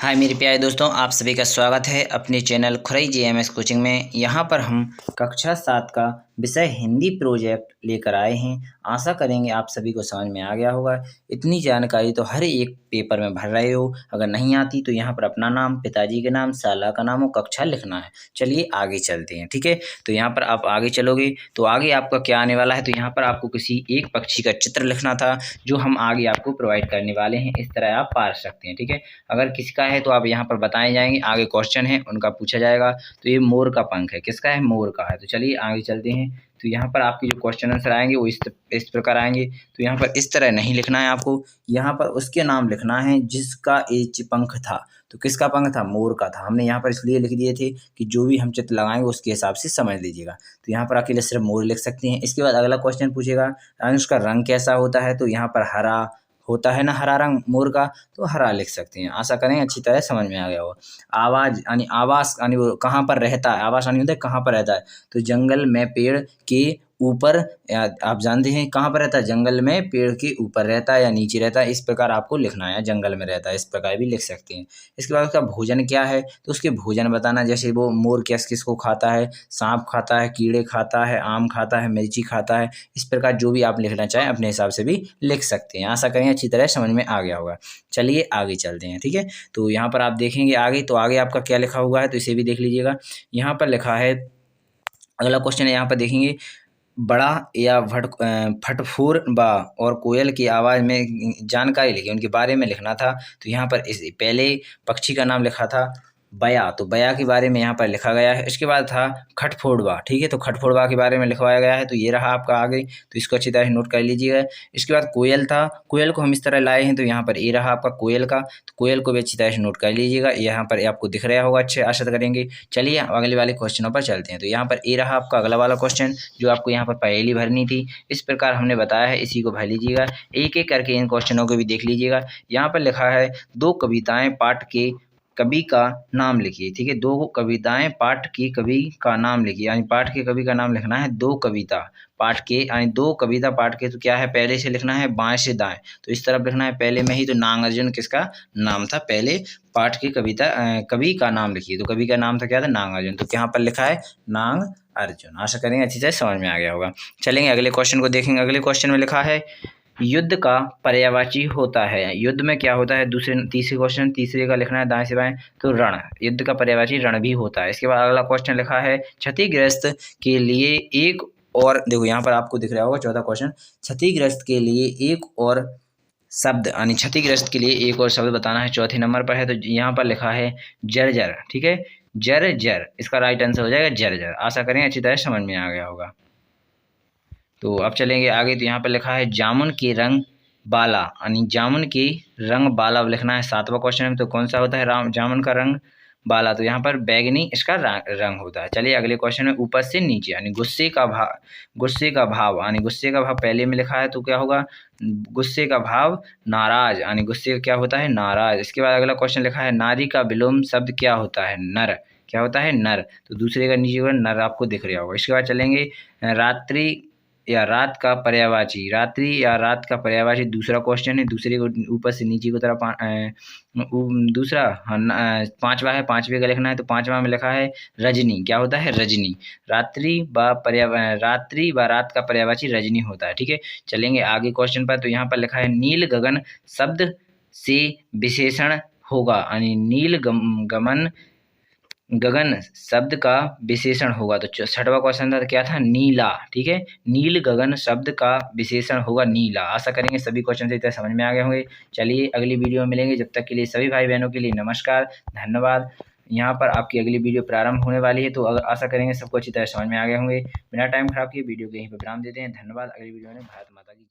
हाय मेरे प्यारे दोस्तों, आप सभी का स्वागत है अपने चैनल खुरई जीएमएस कोचिंग में। यहाँ पर हम कक्षा 7 का विषय हिंदी प्रोजेक्ट लेकर आए हैं। आशा करेंगे आप सभी को समझ में आ गया होगा। इतनी जानकारी तो हर एक पेपर में भर रहे हो। अगर नहीं आती तो यहाँ पर अपना नाम, पिताजी के नाम, शाला का नाम और कक्षा लिखना है। चलिए आगे चलते हैं, ठीक है। तो यहाँ पर आप आगे चलोगे तो आगे आपका क्या आने वाला है, तो यहाँ पर आपको किसी एक पक्षी का चित्र लिखना था, जो हम आगे आपको प्रोवाइड करने वाले हैं। इस तरह आप पार सकते हैं, ठीक है। अगर किसी का है तो आप यहाँ पर बताए जाएंगे, आगे क्वेश्चन है उनका पूछा जाएगा। तो ये मोर का पंख है, किसका है? मोर का है। तो चलिए आगे चलते हैं। तो यहाँ पर आपके जो क्वेश्चन आंसर आएंगे वो इस प्रकार आएंगे। तो यहाँ पर इस तरह नहीं लिखना है आपको, यहाँ पर उसके नाम लिखना है जिसका एच पंख था। तो किसका पंख था? मोर का था। हमने यहाँ पर इसलिए लिख दिए थे कि जो भी हम चित्र लगाएंगे उसके हिसाब से समझ लीजिएगा। तो यहाँ पर अकेले सिर्फ मोर लिख सकते हैं। इसके बाद अगला क्वेश्चन पूछेगा उसका रंग कैसा होता है, तो यहाँ पर हरा होता है ना, हरा रंग मोर का, तो हरा लिख सकते हैं। आशा करें अच्छी तरह समझ में आ गया हो। आवाज यानी आवास यानी वो कहाँ पर रहता है, आवास यानी होता है कहाँ पर रहता है, तो जंगल में पेड़ के ऊपर। आप जानते हैं कहाँ पर रहता है, जंगल में पेड़ के ऊपर रहता है या नीचे रहता है, इस प्रकार आपको लिखना है। जंगल में रहता है, इस प्रकार भी लिख सकते हैं। इसके बाद उसका भोजन क्या है, तो उसके भोजन बताना, जैसे वो मोर किस किस को खाता है, सांप खाता है, कीड़े खाता है, आम खाता है, मिर्ची खाता है। इस प्रकार जो भी आप लिखना चाहें अपने हिसाब से भी लिख सकते हैं। आशा करें अच्छी तरह समझ में आ गया होगा। चलिए आगे चलते हैं, ठीक है। तो यहाँ पर आप देखेंगे आगे, तो आगे आपका क्या लिखा हुआ है, तो इसे भी देख लीजिएगा। यहाँ पर लिखा है, अगला क्वेश्चन है, यहाँ पर देखेंगे बड़ा या फटफूर बा और कोयल की आवाज़ में जानकारी लिखी, उनके बारे में लिखना था। तो यहाँ पर इस पहले पक्षी का नाम लिखा था बया, तो बया के बारे में यहाँ पर लिखा गया है। इसके बाद था खटफोड़वा, ठीक है, तो खटफोड़वा के बारे में लिखवाया गया है। तो ये रहा आपका आगे, तो इसको अच्छी तरह नोट कर लीजिएगा। इसके बाद कोयल था, कोयल को हम इस तरह लाए हैं, तो यहाँ पर ये रहा आपका कोयल का, तो कोयल को भी अच्छी तरह से नोट कर लीजिएगा। यहाँ पर आपको दिख रहा होगा, अच्छे आशा करेंगे। चलिए अगले वाले क्वेश्चनों पर चलते हैं। तो यहाँ पर ये रहा आपका अगला वाला क्वेश्चन, जो आपको यहाँ पर पहेली भरनी थी। इस प्रकार हमने बताया है, इसी को भर लीजिएगा। एक एक करके इन क्वेश्चनों को भी देख लीजिएगा। यहाँ पर लिखा है दो कविताएं पाठ के कवि का नाम लिखिए, ठीक है। दो कविताएं पाठ के कवि का नाम लिखिए, यानी पाठ के कवि का नाम लिखना है। दो कविता पाठ के यानी दो कविता पाठ के, तो क्या है, पहले से लिखना है बाएं से दाएं, तो इस तरफ लिखना है पहले में ही। तो नागार्जुन किसका नाम था? पहले पाठ की कविता कवि का नाम लिखिए, तो कवि का नाम था क्या था? नागार्जुन। तो यहाँ पर लिखा है नाग अर्जुन। आशा करेंगे अच्छी तरह समझ में आ गया होगा। चलेंगे अगले क्वेश्चन को देखेंगे। अगले क्वेश्चन में लिखा है युद्ध का पर्यायवाची होता है। युद्ध में क्या होता है? तीसरे क्वेश्चन, तीसरे का लिखना है दाएं से बाएं, तो रण, युद्ध का पर्यायवाची रण भी होता है। इसके बाद अगला क्वेश्चन लिखा है क्षतिग्रस्त के लिए एक और, देखो यहाँ पर आपको दिख रहा होगा चौथा क्वेश्चन, क्षतिग्रस्त के लिए एक और शब्द, यानी क्षतिग्रस्त के लिए एक और शब्द बताना है। चौथे नंबर पर है, तो यहाँ पर लिखा है जर्जर, ठीक है, जर्जर, इसका राइट आंसर हो जाएगा जर्जर। आशा करें अच्छी तरह समझ में आ गया होगा। तो अब चलेंगे आगे। तो यहाँ पर लिखा है जामुन के रंग बाला, यानी जामुन के रंग बाला लिखना है। सातवां क्वेश्चन में, तो कौन सा होता है जामुन का रंग बाला? तो यहाँ पर बैगनी इसका रंग होता है। चलिए अगले क्वेश्चन में ऊपर से नीचे, यानी गुस्से का भाव, गुस्से का भाव, यानी गुस्से का भाव पहले में लिखा है, तो क्या होगा? गुस्से का भाव नाराज, यानी गुस्से का क्या होता है? नाराज। इसके बाद अगला क्वेश्चन लिखा है नारी का विलोम शब्द क्या होता है? नर, क्या होता है? नर। तो दूसरे का नीचे नर आपको दिख रहा होगा। इसके बाद चलेंगे रात्रि या रात का पर्यायवाची, रात्रि या रात का पर्यायवाची दूसरा क्वेश्चन है। दूसरे को ऊपर से नीचे की तरफ दूसरा पांचवा है, पांचवे का लिखना है। तो पांचवा में लिखा है रजनी, क्या होता है? रजनी। रात्रि व रात का पर्यायवाची रजनी होता है, ठीक है। चलेंगे आगे क्वेश्चन पर। तो यहाँ पर लिखा है नील गगन शब्द से विशेषण होगा, यानी नील गमन गगन शब्द का विशेषण होगा। तो छठवां क्वेश्चन था, क्या था? नीला, ठीक है, नील गगन शब्द का विशेषण होगा नीला। आशा करेंगे सभी क्वेश्चन से इतना समझ में आ गए होंगे। चलिए अगली वीडियो में मिलेंगे, जब तक के लिए सभी भाई बहनों के लिए नमस्कार, धन्यवाद। यहाँ पर आपकी अगली वीडियो प्रारंभ होने वाली है, तो आशा करेंगे सबको अच्छी तरह समझ में आ गए होंगे। बिना टाइम खराब किए वीडियो को यहीं पर विराम देते हैं। धन्यवाद। अगली वीडियो में भारत माता की जय।